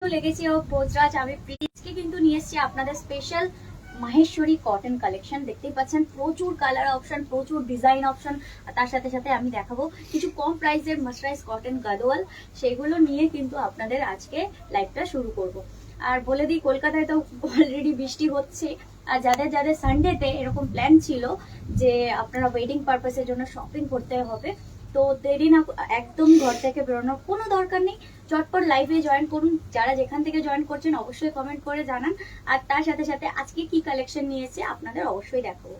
লেগেছি ও ভোজরাজ আমি প্রিজকে কিন্তু নিয়ে এসেছি আপনাদের স্পেশাল মাহেশ্বরী কটন কালেকশন। দেখতেই পাচ্ছেন প্রচুর কালার অপশন, প্রচুর ডিজাইন অপশন। তার সাথে সাথে আমি দেখাবো কিছু কম প্রাইসের মাসরাইজ কটন গাদোয়াল, সেগুলো নিয়ে কিন্তু আপনাদের আজকে লাইভটা শুরু করব। আর বলে দিই, কলকাতায় তো অলরেডি বৃষ্টি হচ্ছে। আর যাদের যাদের সানডেতে এরকম প্ল্যান ছিল যে আপনারা ওয়েডিং পারপাসের জন্য শপিং করতে হবে, তো দেরি না, একদম ঘর থেকে বেরোনোর কোনো দরকার নেই। চটপট লাইভে জয়েন করুন। যারা যেখান থেকে জয়েন করছেন অবশ্যই কমেন্ট করে জানান। আর তার সাথে সাথে আজকে কি কালেকশন নিয়েছে আপনাদের অবশ্যই দেখাবো।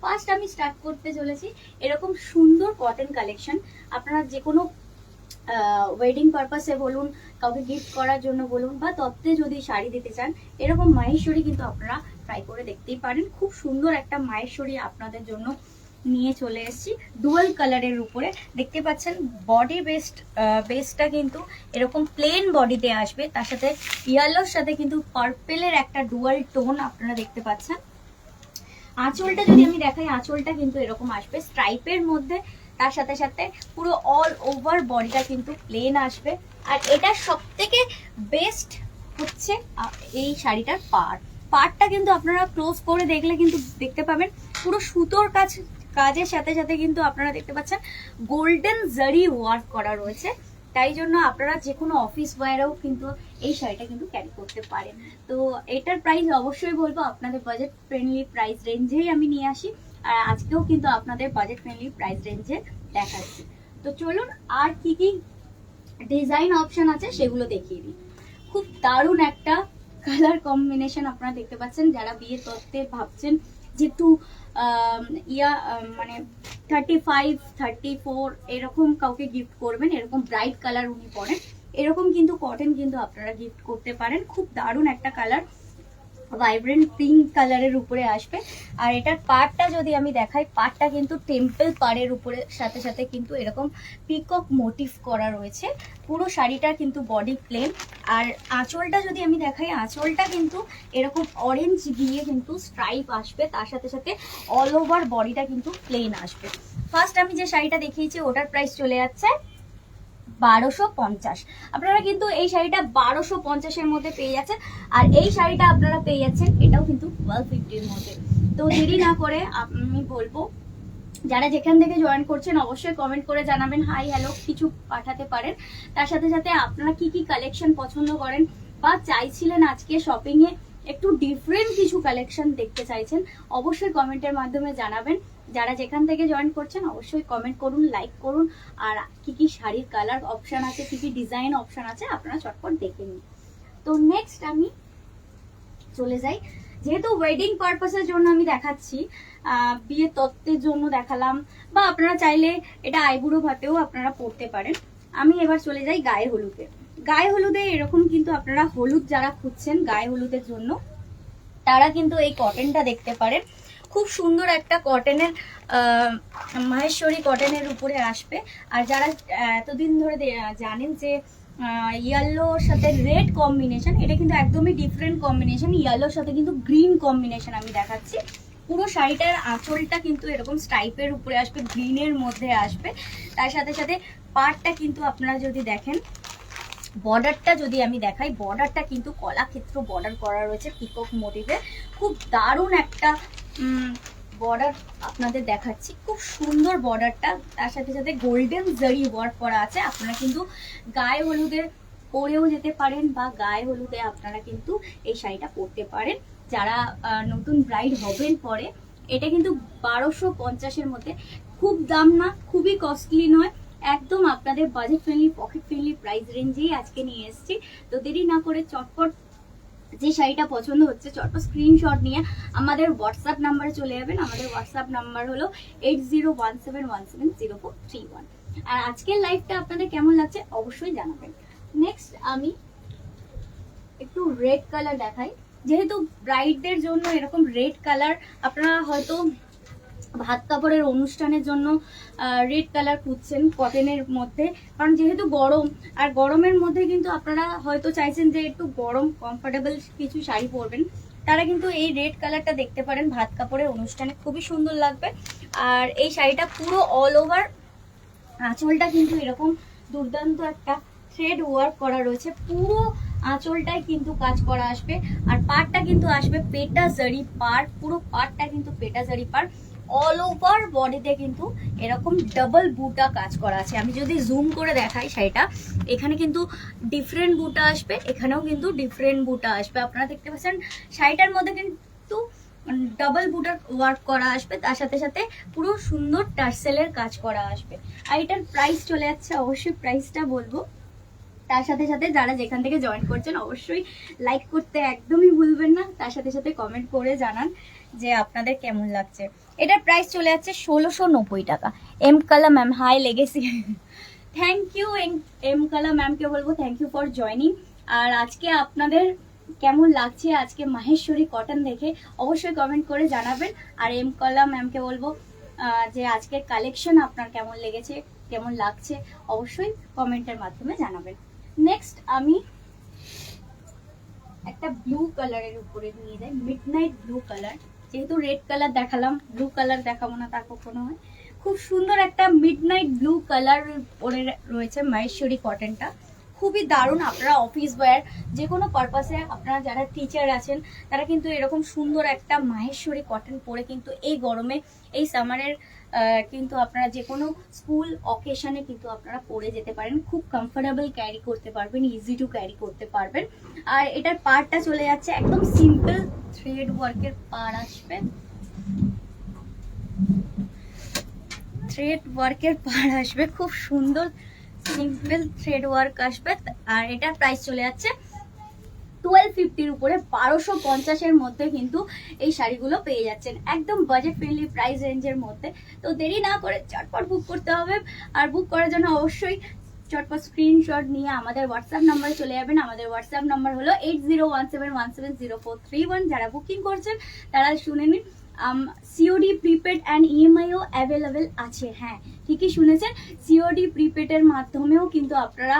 ফার্স্ট আমি স্টার্ট করতে চলেছি এরকম সুন্দর কটন কালেকশন। আপনারা যে কোনো ওয়েডিং পারপাসে বলুন, কাউকে গিফট করার জন্য বলুন, বা তত্ত্বে যদি শাড়ি দিতে চান, এরকম মাহেশ্বরী কিন্তু আপনারা ট্রাই করে দেখতেই পারেন। খুব সুন্দর একটা মাহেশ্বরী আপনাদের জন্য নিয়ে চলে এসেছি ডুয়াল কালারের উপরে। দেখতে পাচ্ছেন বডি বেসটা কিন্তু এরকম প্লেন বডিতে আসবে, তার সাথে ইয়েলোর সাথে কিন্তু পার্পেলের একটা ডুয়াল টোন আপনারা দেখতে পাচ্ছেন। আঁচলটা যদি আমি দেখাই, আঁচলটা কিন্তু এরকম আসবে স্ট্রাইপের মধ্যে, তার সাথে সাথে পুরো অল ওভার বডিটা কিন্তু প্লেন আসবে। আর এটা সব থেকে বেস্ট হচ্ছে এই শাড়িটার পাড়টা কিন্তু আপনারা ক্লোজ করে দেখলে কিন্তু দেখতে পাবেন পুরো সুতোর কাজের সাথে সাথে কিন্তু আপনারা দেখতে পাচ্ছেন গোল্ডেন জারি ওয়ার্ক করা রয়েছে। তাই জন্য আপনারা যে কোনো অফিস ওয়্যারেও কিন্তু এই শাড়িটা কিন্তু ক্যারি করতে পারেন। তো এটার প্রাইস অবশ্যই বলবো আপনাদের বাজেট ফ্রেন্ডলি প্রাইস রেঞ্জেই আমি নিয়ে আসি। আর আজকেও কিন্তু আপনাদের বাজেট ফ্রেন্ডলি প্রাইস রেঞ্জে দেখাচ্ছি। তো চলুন আর কি কি ডিজাইন অপশন আছে সেগুলো দেখিয়ে দিই। খুব দারুণ একটা কালার কম্বিনেশন আপনারা দেখতে পাচ্ছেন। যারা বিয়ের তত্ত্বে ভাবছেন যে একটু মানে 35, 34 এরকম কাউকে গিফট করবেন, এরকম ব্রাইট কালার উনি পরেন, এরকম কিন্তু কটন কিন্তু আপনারা গিফট করতে পারেন। খুব দারুণ একটা কালার, ভাইব্রেন্ট পিঙ্ক কালারের উপরে আসবে। আর এটার পাড়টা যদি আমি দেখাই, পাড়টা কিন্তু টেম্পল পাড়ের উপরে সাথে সাথে কিন্তু এরকম পিকক মোটিভ করা রয়েছে। পুরো শাড়িটা কিন্তু বডি প্লেন। আর আঁচলটা যদি আমি দেখাই, আঁচলটা কিন্তু এরকম অরেঞ্জ দিয়ে কিন্তু স্ট্রাইপ আসবে, তার সাথে সাথে অল ওভার বডিটা কিন্তু প্লেন আসবে। ফার্স্ট আমি যে শাড়িটা দেখিয়েছি ওটার প্রাইস চলে যাচ্ছে 1250। আপনারা কিন্তু এই শাড়িটা 1250-এর মধ্যে পেয়ে যাচ্ছেন। আর এই শাড়িটা আপনারা পেয়ে যাচ্ছেন এটাও কিন্তু 1250-এর মধ্যে। তো দেরি না করে আমি বলবো, যারা যেখান থেকে জয়েন করছেন অবশ্যই কমেন্ট করে জানাবেন, হাই হ্যালো কিছু পাঠাতে পারেন। তার সাথে সাথে আপনারা কি কি কালেকশন পছন্দ করেন বা চাইছিলেন আজকে শপিং এ একটু ডিফারেন্ট কিছু কালেকশন দেখতে চাইছেন, অবশ্যই কমেন্টের মাধ্যমে জানাবেন। যারা যেখান থেকে জয়েন করছেন অবশ্যই কমেন্ট করুন, লাইক করুন। আর কি কি শাড়ির কালার অপশন আছে, কি কি ডিজাইন অপশন আছে আপনারা চটপট দেখে নিন। তো নেক্সট আমি চলে যাই, যেহেতু ওয়েডিং পারপাসের জন্য আমি দেখাচ্ছি, বিয়ে তত্ত্বের জন্য দেখালাম, বা আপনারা চাইলে এটা আইবুড়ো ভাতেও আপনারা পড়তে পারেন। আমি এবার চলে যাই গায়ে হলুদে। গায়ে হলুদে এরকম কিন্তু আপনারা হলুদ যারা খুঁজছেন গায়ে হলুদের জন্য, তারা কিন্তু এই কটনটা দেখতে পারেন। খুব সুন্দর একটা কটনের মাহেশ্বরী কটনের উপরে আসবে। আর যারা এতদিন ধরে জানেন যে ইয়েলোর সাথে রেড কম্বিনেশন, এটা কিন্তু একদমই ডিফারেন্ট কম্বিনেশন। ইয়েলোর সাথে কিন্তু গ্রিন কম্বিনেশন আমি দেখাচ্ছি। পুরো শাড়িটার আঁচলটা কিন্তু এরকম স্ট্রাইপের উপরে আসবে, গ্রিনের মধ্যে আসবে। তার সাথে সাথে পাড়টা কিন্তু আপনারা যদি দেখেন, বর্ডারটা যদি আমি দেখাই, বর্ডারটা কিন্তু কলাক্ষেত্র বর্ডার করা রয়েছে পিকক মোটিভে। খুব দারুণ একটা বর্ডার আপনাদের দেখাচ্ছি, খুব সুন্দর বর্ডারটা। তার সাথে সাথে গোল্ডেন জারি ওয়ার্ক করা আছে। আপনারা কিন্তু গায়ে হলুদের পরেও যেতে পারেন, বা গায়ে হলুদে আপনারা কিন্তু এই শাড়িটা পরতে পারেন যারা নতুন ব্রাইড হবেন পরে। এটা কিন্তু 1250-এর মধ্যে, খুব দাম না, খুবই কস্টলি নয়, একদম আপনাদের budget friendly pocket friendly price রেঞ্জেই আজকে নিয়ে এসেছি। তো দেরি না করে চটপট যে শাড়িটা পছন্দ হচ্ছে চটপট স্ক্রিনশট নিয়ে আমাদের হোয়াটসঅ্যাপ নাম্বারে চলে যাবেন। আমাদের হোয়াটসঅ্যাপ নাম্বার হলো 8017170431। আর আজকের লাইভটা আপনাদের কেমন লাগছে অবশ্যই জানাবেন। নেক্সট আমি একটু রেড কালার দেখাই। যেহেতু ব্রাইডদের জন্য এরকম রেড কালার, আপনারা হয়তো ভাত কাপড়ের অনুষ্ঠানের জন্য রেড কালার খুঁজছেন কটনের মধ্যে, কারণ যেহেতু গরম, আর গরমের মধ্যে কিন্তু আপনারা হয়তো চাইছেন যে একটু গরম কমফোর্টেবল কিছু শাড়ি পরবেন, তারা কিন্তু এই রেড কালারটা দেখতে পারেন। ভাত কাপড়ের অনুষ্ঠানে খুবই সুন্দর লাগবে। আর এই শাড়িটা পুরো অল ওভার আঁচলটা কিন্তু এরকম দুর্দান্ত একটা থ্রেড ওয়ার্ক করা রয়েছে। পুরো আঁচলটাই কিন্তু কাজ করা আসবে। আর পাড়টা কিন্তু আসবে পেটা জারি পাড়, পুরো পাড়টা কিন্তু পেটা জারি পাড়। অল ওভার বডিতে কিন্তু এরকম ডাবল বুটা কাজ করা আছে। আমি যদি জুম করে দেখাই শাড়িটা, এখানে কিন্তু ডিফারেন্ট বুটা আসবে, এখানেও কিন্তু ডিফারেন্ট বুটা আসবে। আপনারা দেখতে পাচ্ছেন শাড়িটার মধ্যে কিন্তু ডাবল বুটার ওয়ার্ক করা আসবে, তার সাথে সাথে পুরো সুন্দর টার্সেলের কাজ করা আসবে। আর এটার প্রাইস চলে যাচ্ছে, অবশ্যই প্রাইসটা বলবো। তার সাথে সাথে যারা যেখান থেকে জয়েন করছেন অবশ্যই লাইক করতে একদমই ভুলবেন না, তার সাথে সাথে কমেন্ট করে জানান যে আপনাদের কেমন লাগছে। এটার প্রাইস চলে যাচ্ছে 1690 টাকা। M Kala ma'am, hi legacy, thank you M Kala ম্যামকে বলবো থ্যাংক ইউ ফর জয়নিং। আর আজকে আপনাদের কেমন লাগছে আজকে মাহেশ্বরী কটন দেখে অবশ্যই কমেন্ট করে জানাবেন। আর এম কালা ম্যামকে বলবো যে আজকের কালেকশন আপনার কেমন লেগেছে, কেমন লাগছে অবশ্যই কমেন্টের মাধ্যমে জানাবেন। নেক্সট আমি একটা ব্লু কালারের উপরে নিয়ে যাই, মিডনাইট ব্লু কালার। যেহেতু রেড কালার দেখালাম, ব্লু কালার দেখাবো না তা কখনো হয়। খুব সুন্দর একটা মিডনাইট ব্লু কালার পরে রয়েছে মাহেশ্বরী কটনটা, খুবই দারুণ। আপনারা অফিস ওয়্যার যে কোনো পারপাসে, আপনারা যারা টিচার আছেন তারা কিন্তু এরকম সুন্দর একটা মাহেশ্বরী কটন পরে কিন্তু এই গরমে, এই সামারের কিন্তু আপনারা যে কোনো স্কুল অকেশনে কিন্তু আপনারা পরে যেতে পারেন, খুব কমফোর্টেবল ক্যারি করতে পারবেন, ইজি টু ক্যারি করতে পারবেন। আর এটার পাড়টা চলে যাচ্ছে একদম সিম্পল থ্রেড ওয়ার্কের পাড় আসবে, থ্রেড ওয়ার্কের পাড় আসবে, খুব সুন্দর সিম্পল থ্রেড ওয়ার্ক আসবে। আর এটার প্রাইস চলে যাচ্ছে 1250 উপরে, 1250 মধ্যে কিন্তু এই শাড়িগুলো পেয়ে যাচ্ছেন একদম বাজেট ফ্রেন্ডলি প্রাইস রেঞ্জের মধ্যে। তো দেরি না করে চটপট বুক করতে হবে। আর বুক করার জন্য অবশ্যই চটপট স্ক্রিনশট নিয়ে আমাদের হোয়াটসঅ্যাপ নাম্বারে চলে যাবেন। আমাদের হোয়াটসঅ্যাপ নাম্বার হলো 8017170431। যারা বুকিং করছেন তারা শুনে নিন, সিওডি প্রিপেড অ্যান্ড ইএমআইও অ্যাভেলেবেল আছে। হ্যাঁ, ঠিকই শুনেছেন, সিওডি প্রিপেডের মাধ্যমেও কিন্তু আপনারা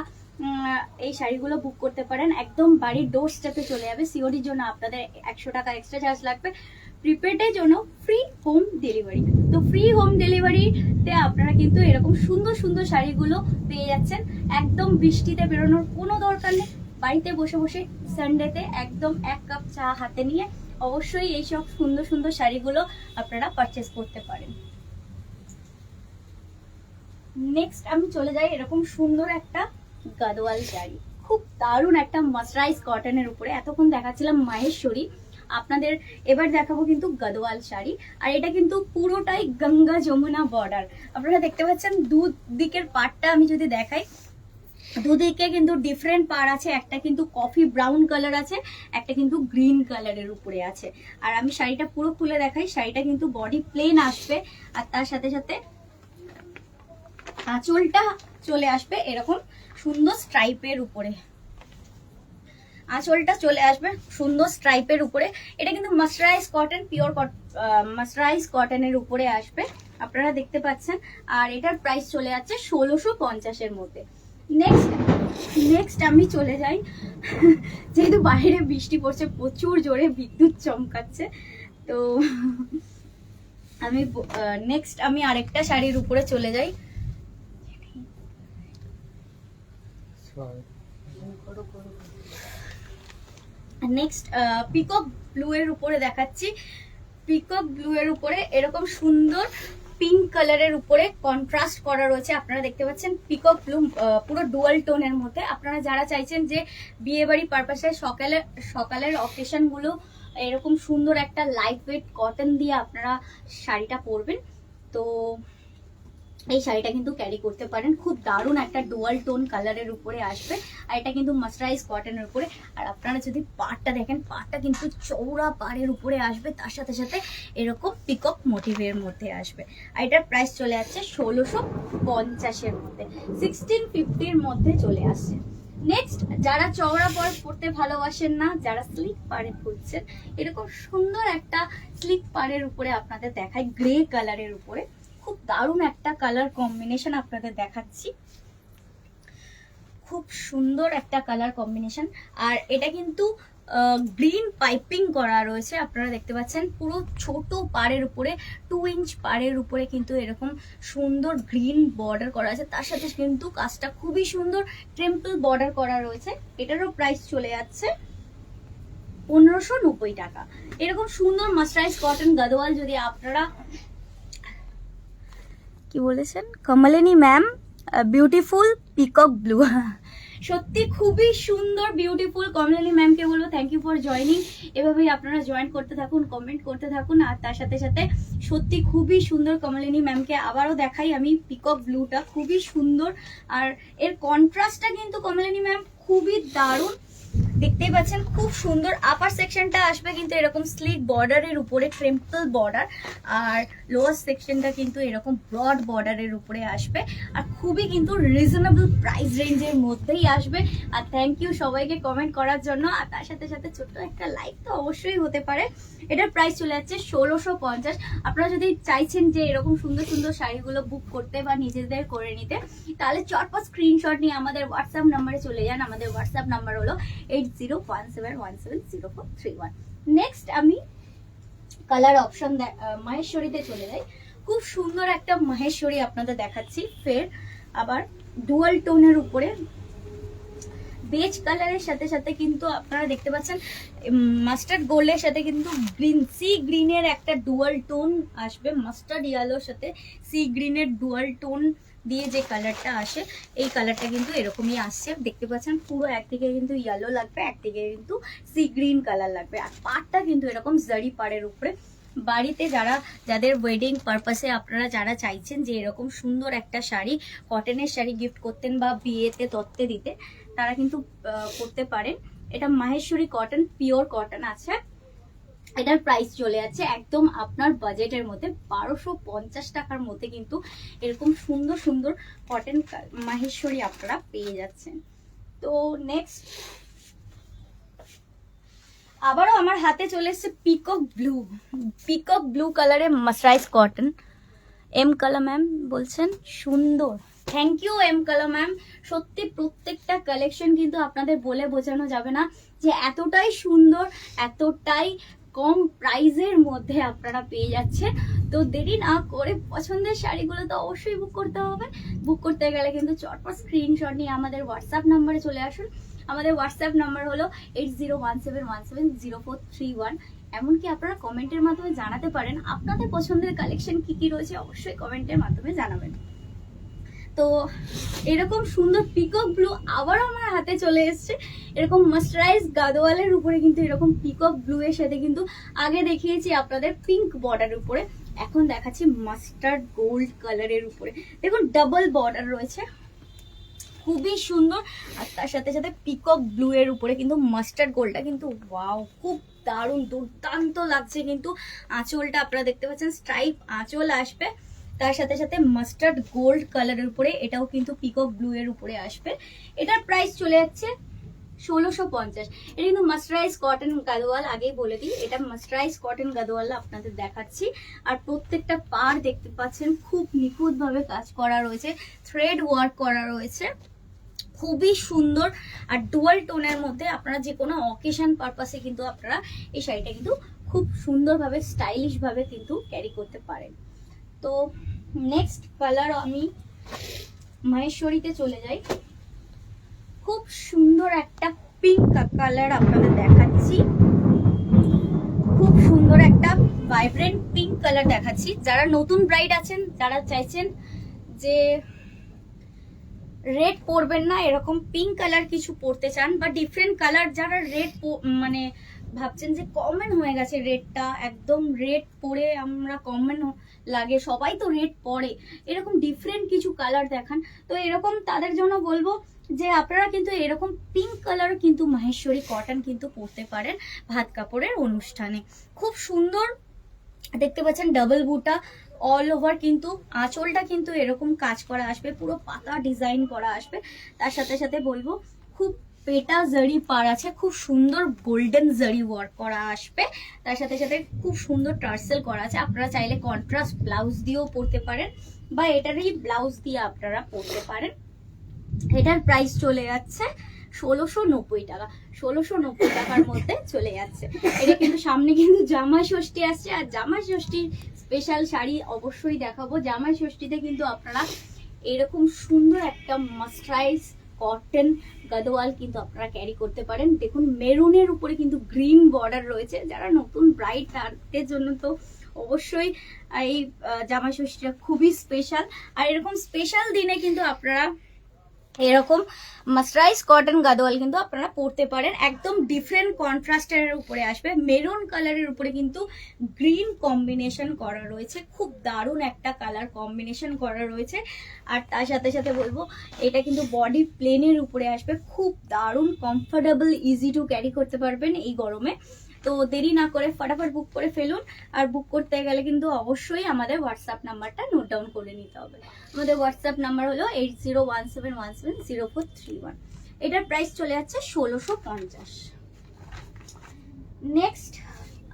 এই শাড়িগুলো বুক করতে পারেন, একদম বাড়ির ডোর স্টেপে চলে যাবে। সিওডির জন্য আপনাদের 100 টাকা এক্সট্রা চার্জ লাগবে, প্রিপেডের জন্য ফ্রি হোম ডেলিভারি। তো ফ্রি হোম ডেলিভারিতে আপনারা কিন্তু এরকম সুন্দর সুন্দর শাড়িগুলো পেয়ে যাচ্ছেন। একদম বৃষ্টিতে বেরোনোর কোনো দরকার নেই, বাড়িতে বসে বসে সানডেতে একদম 1 কাপ চা হাতে নিয়ে অবশ্যই এইসব সুন্দর সুন্দর শাড়িগুলো আপনারা পারচেস করতে পারেন। নেক্সট আমি চলে যাই এরকম সুন্দর একটা গাদোয়াল শাড়ি, খুব দারুণ একটা মাসরাইজ কটনের উপরে। এতক্ষণ দেখাচ্ছিলাম মাহেশ্বরী, আপনাদের এবার দেখাবো কিন্তু গাদোয়াল শাড়ি। আর এটা কিন্তু পুরোটাই গঙ্গা যমুনা বর্ডার। আপনারা দেখতে পাচ্ছেন দুদিকের পাড়টা আমি যদি দেখাই, দুদিকে কিন্তু ডিফারেন্ট পাড় আছে, একটা কিন্তু কফি ব্রাউন কালার আছে, একটা কিন্তু গ্রিন কালারের উপরে আছে। আর আমি শাড়িটা পুরো খুলে দেখাই, শাড়িটা কিন্তু বডি প্লেন আসবে, আর তার সাথে সাথে আঁচলটা চলে আসবে এরকম সুন্দর স্ট্রাইপের উপরে, আঁচলটা চলে আসবে সুন্দর স্ট্রাইপের উপরে। এটা কিন্তু মাসরাইজ কটন, পিওর মাসরাইজ কটনের উপরে আসবে, আপনারা দেখতে পাচ্ছেন। আর এটার প্রাইস চলে যাচ্ছে 1650 মধ্যে। নেক্সট আমি চলে যাই, যেহেতু বাইরে বৃষ্টি পড়ছে প্রচুর জোরে, বিদ্যুৎ চমকাচ্ছে, তো আমি আরেকটা শাড়ির উপরে চলে যাই। নেক্সট পিকক ব্লু এর উপরে দেখাচ্ছি। পিকক ব্লু এর উপরে এরকম সুন্দর পিঙ্ক কালারের উপরে কন্ট্রাস্ট করা রয়েছে, আপনারা দেখতে পাচ্ছেন। পিকক ব্লু পুরো ডুয়াল টোনের মধ্যে। আপনারা যারা চাইছেন যে বিয়ে বাড়ি পারপাসে সকালের অকেশন গুলো এরকম সুন্দর একটা লাইট ওয়েট কটন দিয়ে আপনারা শাড়িটা পরবেন, তো এই শাড়িটা কিন্তু ক্যারি করতে পারেন। খুব দারুণ একটা ডুয়াল টোন কালারের উপরে আসবে, আর এটা কিন্তু মাসরাইজ কটনের উপরে। আর আপনারা যদি পাড়টা দেখেন, পাড়টা কিন্তু চৌড়া পাড়ের উপরে আসবে, তার সাথে সাথে এরকম পিকক মোটিভের মধ্যে আসবে। আর এটার প্রাইস চলে যাচ্ছে 1650 মধ্যে, 1650 মধ্যে চলে আসছে। নেক্সট, যারা চওড়া পাড় পরতে ভালোবাসেন না, যারা স্লিক পাড়ে খুঁজছেন, এরকম সুন্দর একটা স্লিক পাড়ের উপরে আপনাদের দেখায়, গ্রে কালারের উপরে। খুব দারুণ একটা কালার কম্বিনেশন আপনাদের দেখাচ্ছি, খুব সুন্দর একটা কালার কম্বিনেশন। আর এটা কিন্তু গ্রিন পাইপিং করা রয়েছে, আপনারা দেখতে পাচ্ছেন পুরো ছোট পাড়ের উপরে 2 ইঞ্চ পাড়ের উপরে কিন্তু এরকম সুন্দর গ্রিন বর্ডার করা আছে। তার সাথে কিন্তু কাজটা খুবই সুন্দর টেম্পল বর্ডার করা রয়েছে। এটারও প্রাইস চলে যাচ্ছে 1590 টাকা। এরকম সুন্দর মাস্টারাইজ কটন গাদোয়াল যদি আপনারা, কি বলেছেন Kamalini ma'am, beautiful peacock blue, সত্যি খুবই সুন্দর বিউটিফুল। কমলিনী ম্যামকে বলবো থ্যাংক ইউ ফর জয়নিং। এভাবেই আপনারা জয়েন করতে থাকুন, কমেন্ট করতে থাকুন। আর তার সাথে সাথে সত্যি খুবই সুন্দর কমলিনী ম্যামকে আবারও দেখাই আমি পিকক ব্লুটা, খুবই সুন্দর। আর এর কন্ট্রাস্টটা কিন্তু কমলিনী ম্যাম খুবই দারুণ, দেখতেই পাচ্ছেন খুব সুন্দর। আপার সেকশনটা আসবে কিন্তু এরকম স্লিক বর্ডারের উপরে টেম্পল বর্ডার, আর লোয়ার সেকশনটা কিন্তু এরকম ব্রড বর্ডারের উপরে আসবে। আর খুবই কিন্তু রিজনেবল প্রাইস রেঞ্জের মধ্যেই আসবে। আর থ্যাংক ইউ সবাইকে কমেন্ট করার জন্য। আর তার সাথে সাথে ছোট্ট একটা লাইক তো অবশ্যই হতে পারে। এটার প্রাইস চলে যাচ্ছে 1650। আপনারা যদি চাইছেন যে এরকম সুন্দর সুন্দর শাড়িগুলো বুক করতে বা নিজেদের করে নিতে, তাহলে চটপট স্ক্রিনশট নিয়ে আমাদের হোয়াটসঅ্যাপ নাম্বারে চলে যান। আমাদের হোয়াটসঅ্যাপ নাম্বার হলো 8017170431। নেক্সট আমি কালার অপশন মাহেশ্বরীতে চলে যাই। খুব সুন্দর একটা মাহেশ্বরী আপনাদের দেখাচ্ছি, ফের আবার ডুয়াল টোনের উপরে বেজ কালারের সাথে সাথে কিন্তু আপনারা দেখতে পাচ্ছেন মাস্টার্ড গোল্ডের সাথে কিন্তু গ্রিন, সি গ্রিনের একটা ডুয়াল টোন আসবে। মাস্টার্ড ইয়েলোর সাথে সি গ্রিনের ডুয়াল টোন দিয়ে যে কালারটা আসে, এই কালারটা কিন্তু এরকমই আসছে। দেখতে পাচ্ছেন পুরো একদিকে কিন্তু ইয়েলো লাগবে, একদিকে কিন্তু সি গ্রিন কালার লাগবে। আর পাড়টা কিন্তু এরকম জারি পাড়ের উপরে। বাড়িতে যাদের ওয়েডিং পারপাসে আপনারা যারা চাইছেন যে এরকম সুন্দর একটা শাড়ি, কটনের শাড়ি গিফট করতেন বা বিয়েতে তত্ত্বে দিতে, তারা কিন্তু করতে পারেন। এটা মাহেশ্বরী কটন, পিওর কটন আছে। এটার প্রাইস চলে যাচ্ছে একদম আপনার বাজেটের মধ্যে 1250 টাকার মধ্যে কিন্তু এরকম সুন্দর সুন্দর কটন মাহেশ্বরী আপনারা পেয়ে যাচ্ছেন। তো নেক্সট আবারও আমার হাতে চলে এসছে পিকক ব্লু, পিকক ব্লু কালারে মাস্টারাইজ কটন। এম কালা ম্যাম বলছেন সুন্দর, thank you M Kala ma'am. সত্যি প্রত্যেকটা কালেকশন কিন্তু আপনাদের বলে বোঝানো যাবে না যে এতটাই সুন্দর, এতটাই কম প্রাইজের মধ্যে আপনারা পেয়ে যাচ্ছেন। তো দেরি না করে পছন্দের শাড়িগুলো তো অবশ্যই বুক করতে হবে। বুক করতে গেলে কিন্তু চটপট স্ক্রিনশট নিয়ে আমাদের হোয়াটসঅ্যাপ নাম্বারে চলে আসুন। আমাদের হোয়াটসঅ্যাপ নাম্বার হলো 8017170431। এমনকি আপনারা কমেন্টের মাধ্যমে জানাতে পারেন আপনাদের পছন্দের কালেকশন কি কি রয়েছে, অবশ্যই কমেন্টের মাধ্যমে জানাবেন। তো এরকম সুন্দর পিকক ব্লু আবারও আমার হাতে চলে এসছে। এরকম মাস্টারাইজ গাদোয়ালের উপরে কিন্তু এরকম পিকক ব্লু এর সাথে কিন্তু আগে দেখিয়েছি আপনাদের পিঙ্ক বর্ডারের উপরে, এখন দেখাচ্ছি মাস্টার্ড গোল্ড কালারের উপরে। দেখুন ডাবল বর্ডার রয়েছে, খুবই সুন্দর। আর তার সাথে সাথে পিকক ব্লু এর উপরে কিন্তু মাস্টার্ড গোল্ডটা কিন্তু ওয়াও, খুব দারুণ দুর্দান্ত লাগছে। কিন্তু আঁচলটা আপনারা দেখতে পাচ্ছেন স্ট্রাইপ আঁচল আসবে, তার সাথে সাথে মাস্টার্ড গোল্ড কালারের উপরে এটাও কিন্তু পিকক ব্লু এর উপরে আসবে। এটার প্রাইস চলে যাচ্ছে 1650। এটা কিন্তু মাস্টারাইজ কটন গাদোয়াল, আগেই বলে দিই এটা মাস্টারাইজ কটন গাদোয়াল আপনাদের দেখাচ্ছি। আর প্রত্যেকটা পাড় দেখতে পাচ্ছেন খুব নিখুঁত ভাবে কাজ করা রয়েছে, থ্রেড ওয়ার্ক করা রয়েছে, খুবই সুন্দর। আর ডুয়াল টোনের মধ্যে আপনারা যে কোনো অকেশন পারপাসে কিন্তু আপনারা এই শাড়িটা কিন্তু খুব সুন্দরভাবে স্টাইলিশ ভাবে কিন্তু ক্যারি করতে পারেন। তো নেক্সট কালার আমি মাহেশ্বরীতে চলে যাই। খুব সুন্দর একটা পিঙ্ক কালার আপনাদের দেখাচ্ছি, খুব সুন্দর একটা ভাইব্রেন্ট পিঙ্ক কালার দেখাচ্ছি। যারা নতুন ব্রাইড আছেন, যারা চাইছেন যে রেড পরবেন না, এরকম পিঙ্ক কালার কিছু পরতে চান, বা ডিফারেন্ট কালার, যারা রেড মানে ভাবছেন যে কমন হয়ে গেছে রেডটা, একদম রেড পরে আমরা কমন লাগে, সবাই তো রেড পরে, এরকম ডিফারেন্ট কিছু কালার দেখান। তো এরকম তাদের জন্য বলবো যে আপনারা কিন্তু এরকম পিঙ্ক কালার কিন্তু মাহেশ্বরী কটন কিন্তু পরতে পারেন ভাত কাপড়ের অনুষ্ঠানে। খুব সুন্দর দেখতে পাচ্ছেন ডাবল বুটা অল ওভার, কিন্তু আঁচলটা কিন্তু এরকম কাজ করা আসবে, পুরো পাতা ডিজাইন করা আসবে। তার সাথে সাথে বলবো খুব পেটা জারি পার আছে, খুব সুন্দর গোল্ডেন জারি ওয়ার্ক করা আসবে। তার সাথে সাথে খুব সুন্দর টার্সেল করা আছে। আপনারা চাইলে কন্ট্রাস্ট ব্লাউজ দিয়েও পরতে পারেন, বা এটারই ব্লাউজ দিয়ে আপনারা পরতে পারেন। এটার প্রাইস চলে যাচ্ছে 1690 টাকা। 1690 টাকার মধ্যে চলে যাচ্ছে। এটা কিন্তু সামনে কিন্তু জামাই ষষ্ঠী আসছে, আর জামাই ষষ্ঠীর স্পেশাল শাড়ি অবশ্যই দেখাবো। জামাই ষষ্ঠীতে কিন্তু আপনারা এরকম সুন্দর একটা মাস্টারাইজ কটন গাদোয়াল কিন্তু আপনারা ক্যারি করতে পারেন। দেখুন মেরুনের উপরে কিন্তু গ্রিন বর্ডার রয়েছে। যারা নতুন ব্রাইড তাদের জন্য তো অবশ্যই এই জামাই ষষ্ঠীটা খুবই স্পেশাল। আর এরকম স্পেশাল দিনে কিন্তু আপনারা এরকম মাস্টারাইজ কটন গাদোয়াল কিন্তু আপনারা পরতে পারেন। একদম ডিফারেন্ট কন্ট্রাস্টের উপরে আসবে, মেরুন কালারের উপরে কিন্তু গ্রিন কম্বিনেশন করা রয়েছে। খুব দারুণ একটা কালার কম্বিনেশন করা রয়েছে। আর তার সাথে সাথে বলবো এটা কিন্তু বডি প্লেনের উপরে আসবে। খুব দারুণ কমফোর্টেবল, ইজি টু ক্যারি করতে পারবেন এই গরমে। তো দেরি না করে ফটাফট বুক করে ফেলুন। আর বুক করতে গেলে কিন্তু অবশ্যই আমাদের হোয়াটসঅ্যাপ নাম্বারটা নোট ডাউন করে নিতে হবে। আমাদের হোয়াটসঅ্যাপ নাম্বার হলো 8017170431। এটার প্রাইস চলে যাচ্ছে 1650। নেক্সট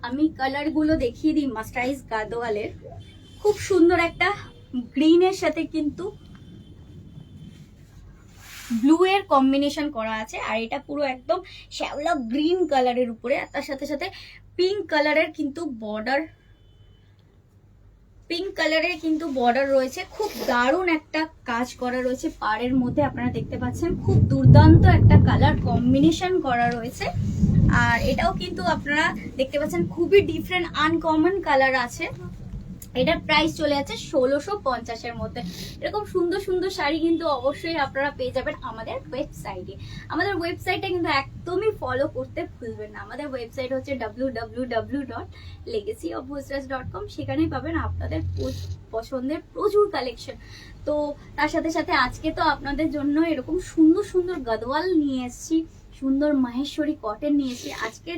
আমি কালারগুলো দেখিয়ে দিই মাস্টারাইজ গাদোয়ালের। খুব সুন্দর একটা গ্রিনের সাথে কিন্তু ব্লু এর কম্বিনেশন করা আছে। আর এটা পুরো একদম শ্যাওলা গ্রিন কালারের উপরে, আর তার সাথে সাথে পিঙ্ক কালারের কিন্তু বর্ডার, পিঙ্ক কালারের কিন্তু বর্ডার রয়েছে। খুব দারুণ একটা কাজ করা রয়েছে পাড়ের মধ্যে, আপনারা দেখতে পাচ্ছেন। খুব দুর্দান্ত একটা কালার কম্বিনেশন করা রয়েছে। আর এটাও কিন্তু আপনারা দেখতে পাচ্ছেন খুবই ডিফারেন্ট আনকমন কালার আছে। এটার প্রাইস চলে যাচ্ছে 1650-এর মধ্যে। এরকম সুন্দর সুন্দর শাড়ি কিন্তু অবশ্যই আপনারা পেয়ে যাবেন আমাদের ওয়েবসাইটে। আমাদের ওয়েবসাইটটা কিন্তু একদমই ফলো করতে ভুলবেন না। আমাদের ওয়েবসাইট হচ্ছে www.legacyofbhojraj.com। সেখানেই পাবেন আপনাদের পছন্দের প্রচুর কালেকশন। তো তার সাথে সাথে আজকে তো আপনাদের জন্য এরকম সুন্দর সুন্দর গাদোয়াল নিয়ে এসেছি, সুন্দর মাহেশ্বরী কটন নিয়ে এসেছি। আজকের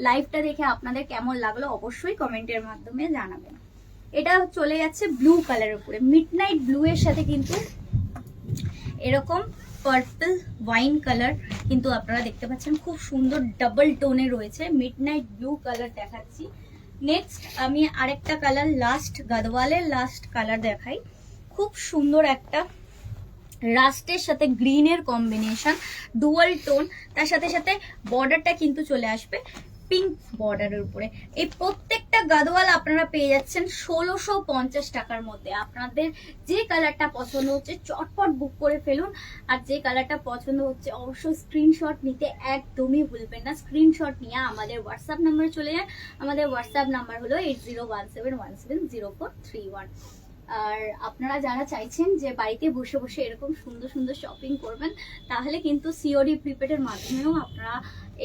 লাইভটা দেখে আপনাদের কেমন লাগলো অবশ্যই কমেন্টের মাধ্যমে জানাবেন। এটা চলে যাচ্ছে ব্লু কালারের উপরে, মিডনাইট ব্লু এর সাথে কিন্তু এরকম পার্পল ওয়াইন কালার কিন্তু আপনারা দেখতে পাচ্ছেন। খুব সুন্দর ডাবল টোনে রয়েছে, মিডনাইট ব্লু কালার দেখাচ্ছি। নেক্সট আমি আরেকটা কালার, লাস্ট গাদোয়ালের লাস্ট কালার দেখাই। খুব সুন্দর একটা রাস্টের সাথে গ্রিনের কম্বিনেশন, ডুয়াল টোন। তার সাথে সাথে বর্ডারটা কিন্তু চলে আসবে পিঙ্ক বর্ডারের উপরে। এই প্রত্যেকটা গাদোয়াল আপনারা পেয়ে যাচ্ছেন 1650 টাকার মধ্যে। আপনাদের যে কালারটা পছন্দ হচ্ছে চটপট বুক করে ফেলুন। আর যে কালারটা পছন্দ হচ্ছে অবশ্যই স্ক্রিনশট নিতে একদমই ভুলবেন না। স্ক্রিনশট নিয়ে আমাদের হোয়াটসঅ্যাপ নাম্বারে চলে যান। আমাদের হোয়াটসঅ্যাপ নাম্বার হলো 8017170431। আর আপনারা যারা চাইছেন যে বাড়িতে বসে বসে এরকম সুন্দর সুন্দর শপিং করবেন, তাহলে কিন্তু সিওডি প্রিপেডের মাধ্যমেও আপনারা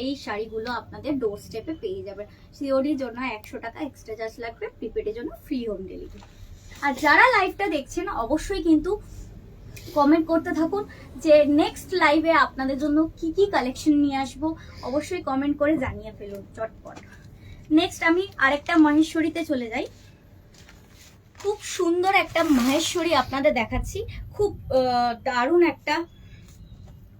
এই শাড়িগুলো আপনাদের ডোর স্টেপে পেয়ে যাবেন। সিওডির জন্য 100 টাকা এক্সট্রা চার্জ লাগবে, প্রিপেডের জন্য ফ্রি হোম ডেলিভারি। আর যারা লাইভটা দেখছেন অবশ্যই কিন্তু কমেন্ট করতে থাকুন যে নেক্সট লাইভে আপনাদের জন্য কি কি কালেকশন নিয়ে আসবো, অবশ্যই কমেন্ট করে জানিয়ে ফেলুন চটপট। নেক্সট আমি আরেকটা মহেশ্বরীতে চলে যাই। খুব সুন্দর একটা মাহেশ্বরী আপনাদের দেখাচ্ছি। খুব দারুণ একটা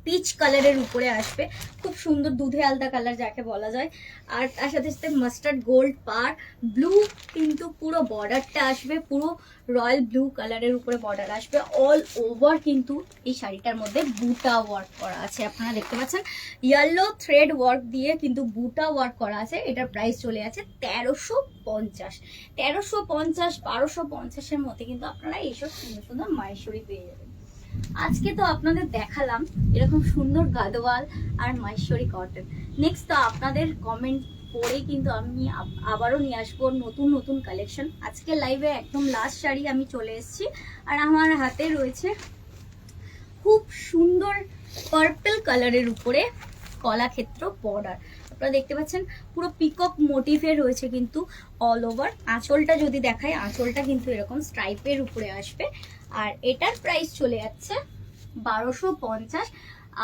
পিচ কালারের উপরে আসবে, খুব সুন্দর দুধে আলতা কালার যাকে বলা যায়। আর তার সাথে সাথে মাস্টার্ড গোল্ড পার ব্লু কিন্তু পুরো বর্ডারটা আসবে, পুরো রয়্যাল ব্লু কালারের উপরে বর্ডার আসবে। অল ওভার কিন্তু এই শাড়িটার মধ্যে বুটা ওয়ার্ক করা আছে, আপনারা দেখতে পাচ্ছেন। ইয়েলো থ্রেড ওয়ার্ক দিয়ে কিন্তু বুটা ওয়ার্ক করা আছে। এটার প্রাইস চলে আছে 1350। 1350 1250-এর মধ্যে কিন্তু আপনারা এইসব সুন্দর সুন্দর মাহেশ্বরী পেয়ে যাবেন। আজকে তো আপনাদের দেখালাম এরকম সুন্দর গাদোয়াল আর মাহেশ্বরী কটন। নেক্সট তো আপনাদের কমেন্ট পড়ে কিন্তু আমি আবারও নিয়ে আসবো নতুন নতুন কালেকশন। আজকে লাইভে একদম লাস্ট শাড়ি আমি চলে এসেছি। আর আমার হাতে রয়েছে খুব সুন্দর পার্পল কালারের উপরে কলাক্ষেত্র বর্ডার, আপনারা দেখতে পাচ্ছেন। পুরো পিকক মোটিভে রয়েছে কিন্তু অল ওভার। আঁচলটা যদি দেখায়, আঁচলটা কিন্তু এরকম স্ট্রাইপের উপরে আসবে। আর এটার প্রাইস চলে যাচ্ছে 1250।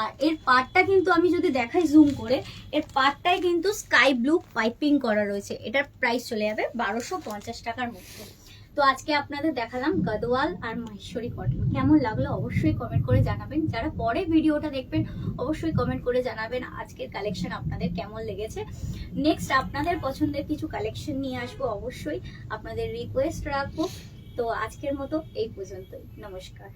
আর এর পার্টটা কিন্তু আমি যদি দেখাই জুম করে, এর পার্টটাই কিন্তু স্কাই ব্লু পাইপিং করা রয়েছে। এটার প্রাইস চলে যাবে 1250 টাকার মধ্যে। তো আজকে আপনাদের দেখালাম গাদোয়াল আর মাহেশ্বরী কটন। কেমন লাগলো অবশ্যই কমেন্ট করে জানাবেন। যারা পরে ভিডিওটা দেখবেন অবশ্যই কমেন্ট করে জানাবেন আজকের কালেকশন আপনাদের কেমন লেগেছে। নেক্সট আপনাদের পছন্দের কিছু কালেকশন নিয়ে আসবো, অবশ্যই আপনাদের রিকোয়েস্ট রাখবো। তো আজকের মতো এই পর্যন্তই, নমস্কার।